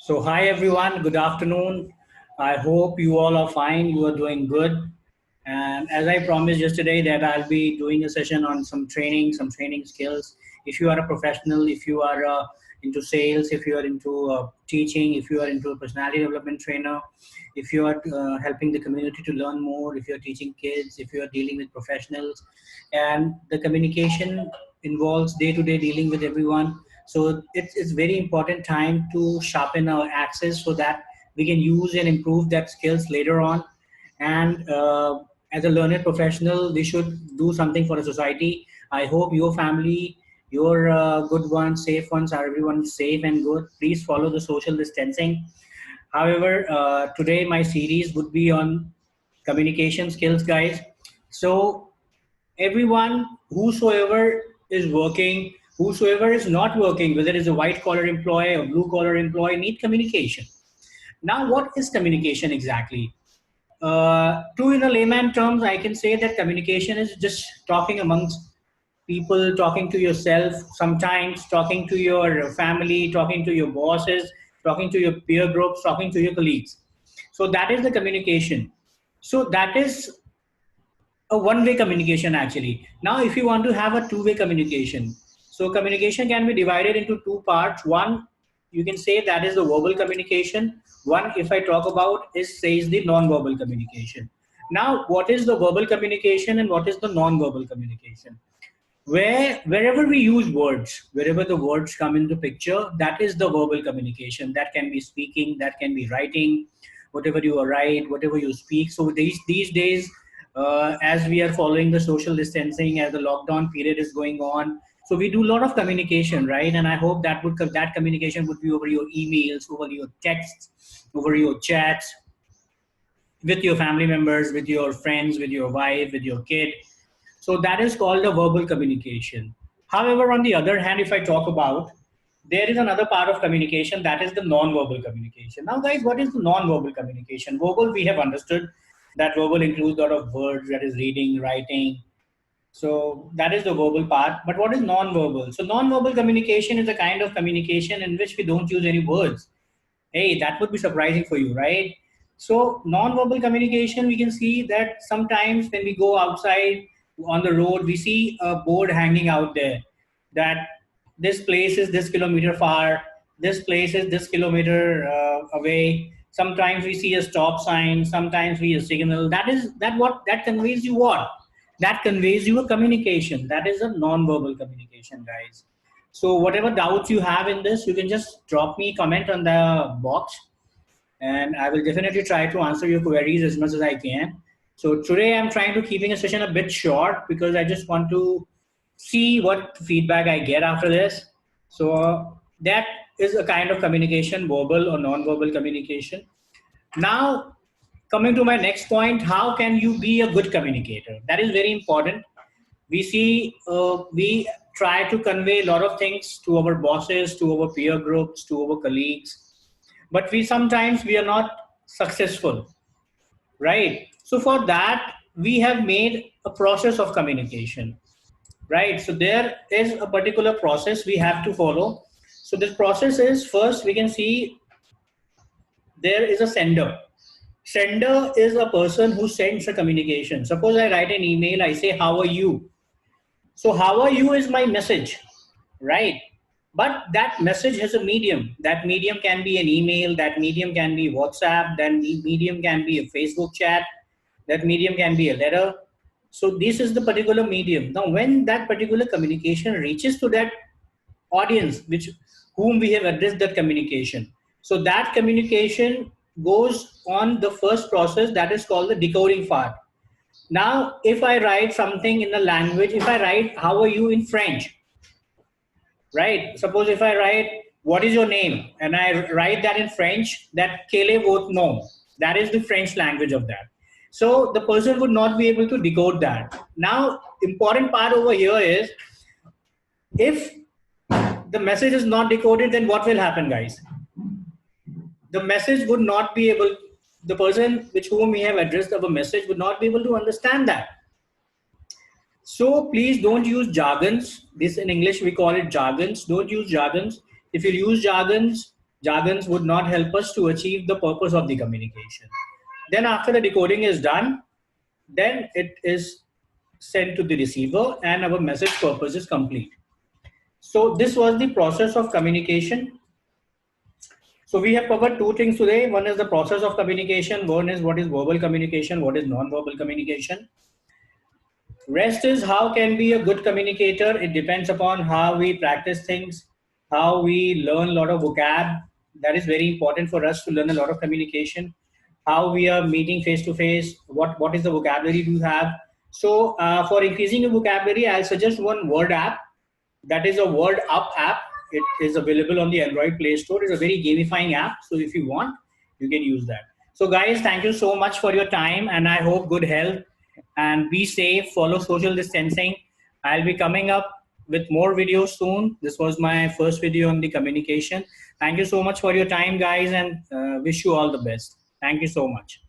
So, hi everyone, good afternoon. I hope you all are fine, you are doing good. And as I promised yesterday, that I'll be doing a session on some training skills. If you are a professional, if you are into sales, if you are into teaching, if you are into a personality development trainer, if you are helping the community to learn more, if you're teaching kids, if you are dealing with professionals, and the communication involves day-to-day dealing with everyone. So it's very important time to sharpen our access so that we can use and improve that skills later on. And as a learned professional, we should do something for the society. I hope your family, your good ones, safe ones, are everyone safe and good. Please follow the social distancing. However, today my series would be on communication skills, guys. So everyone, whosoever is working, whosoever is not working, whether it's a white collar employee or blue collar employee, need communication. Now, what is communication exactly? To in a layman terms, I can say that communication is just talking amongst people, talking to yourself, sometimes talking to your family, talking to your bosses, talking to your peer groups, talking to your colleagues. So that is the communication. So that is a one-way communication actually. Now, if you want to have a two-way communication, so communication can be divided into two parts. One, you can say that is the verbal communication. One, if I talk about, is says the non-verbal communication. Now, what is the verbal communication and what is the non-verbal communication? Wherever we use words, wherever the words come into picture, that is the verbal communication. That can be speaking, that can be writing, whatever you write, whatever you speak. So these days, as we are following the social distancing, as the lockdown period is going on, so we do a lot of communication, right? And I hope that communication would be over your emails, over your texts, over your chats, with your family members, with your friends, with your wife, with your kid. So that is called a verbal communication. However, on the other hand, if I talk about, there is another part of communication, that is the non-verbal communication. Now, guys, what is the non-verbal communication? Verbal, we have understood that verbal includes a lot of words, that is reading, writing. So that is the verbal part. But what is non-verbal? So non-verbal communication is a kind of communication in which we don't use any words. Hey, that would be surprising for you, right? So non-verbal communication, we can see that sometimes when we go outside on the road, we see a board hanging out there that this place is this kilometer far, this place is this kilometer away. Sometimes we see a stop sign, sometimes we see a signal. That conveys you what? That conveys you a communication. That is a non-verbal communication, guys. So whatever doubts you have in this, you can just drop me comment on the box, and I will definitely try to answer your queries as much as I can. So today I'm trying to keeping a session a bit short because I just want to see what feedback I get after this. So that is a kind of communication, verbal or non-verbal communication. Now, coming to my next point, how can you be a good communicator? That is very important. We try to convey a lot of things to our bosses, to our peer groups, to our colleagues, but we are not successful, right? So for that, we have made a process of communication, right? So there is a particular process we have to follow. So this process is, first we can see there is a sender. Sender is a person who sends a communication. Suppose I write an email, I say, how are you? So how are you is my message, right? But that message has a medium. That medium can be an email, that medium can be WhatsApp, that medium can be a Facebook chat, that medium can be a letter. So this is the particular medium. Now when that particular communication reaches to that audience which whom we have addressed that communication, so that communication goes on the first process, that is called the decoding part. Now, if I write something in a language, if I write, how are you in French, right? Suppose if I write, what is your name? And I write that in French, that quel est votre nom? That is the French language of that. So the person would not be able to decode that. Now, important part over here is, if the message is not decoded, then what will happen, guys? The message would not be able, the person with whom we have addressed our message would not be able to understand that. So please don't use jargons. This in English we call it jargons. Don't use jargons. If you use jargons, Jargons would not help us to achieve the purpose of the communication. Then after the decoding is done, then it is sent to the receiver and our message purpose is complete. So this was the process of communication. So we have covered two things today. One is the process of communication. One is what is verbal communication, what is non-verbal communication. Rest is how can be a good communicator. It depends upon how we practice things, how we learn a lot of vocab. That is very important for us to learn a lot of communication. How we are meeting face to face. What is the vocabulary we have. So for increasing your vocabulary, I'll suggest one word app. That is a word up app. It is available on the Android Play Store. It's a very gamifying app. So if you want, you can use that. So guys, thank you so much for your time and I hope good health and be safe, follow social distancing. I'll be coming up with more videos soon. This was my first video on the communication. Thank you so much for your time guys and wish you all the best. Thank you so much.